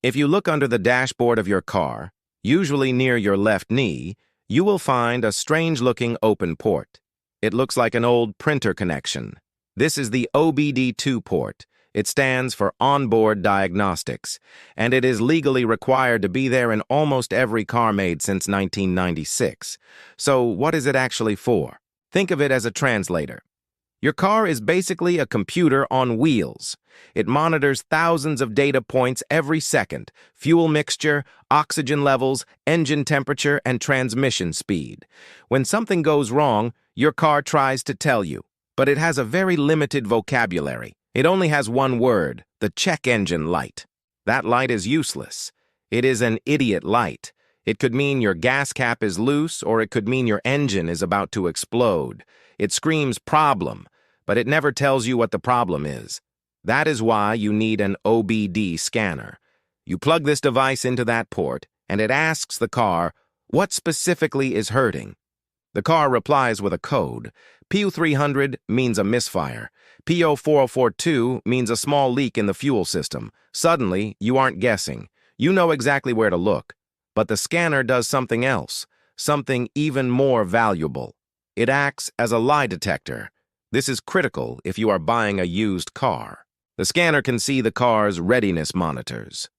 If you look under the dashboard of your car, usually near your left knee, you will find a strange-looking open port. It looks like an old printer connection. This is the OBD2 port. It stands for Onboard Diagnostics, and it is legally required to be there in almost every car made since 1996. So what is it actually for? Think of it as a translator. Your car is basically a computer on wheels. It monitors thousands of data points every second: fuel mixture, oxygen levels, engine temperature, and transmission speed. When something goes wrong, your car tries to tell you, but it has a very limited vocabulary. It only has one word: the check engine light. That light is useless. It is an idiot light. It could mean your gas cap is loose, or it could mean your engine is about to explode. It screams problem, but it never tells you what the problem is. That is why you need an OBD scanner. You plug this device into that port, and it asks the car, what specifically is hurting? The car replies with a code. PU300 means a misfire. PO4042 means a small leak in the fuel system. Suddenly, you aren't guessing. You know exactly where to look. But the scanner does something else, something even more valuable. It acts as a lie detector. This is critical if you are buying a used car. The scanner can see the car's readiness monitors.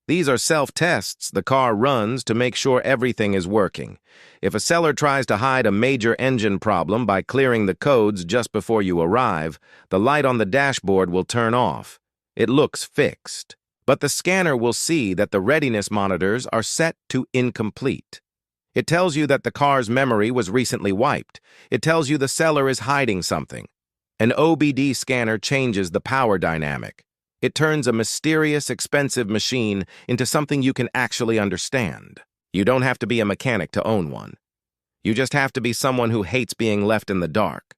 These are self-tests the car runs to make sure everything is working. If a seller tries to hide a major engine problem by clearing the codes just before you arrive, the light on the dashboard will turn off. It looks fixed. But the scanner will see that the readiness monitors are set to incomplete. It tells you that the car's memory was recently wiped. It tells you the seller is hiding something. An OBD scanner changes the power dynamic. It turns a mysterious, expensive machine into something you can actually understand. You don't have to be a mechanic to own one. You just have to be someone who hates being left in the dark.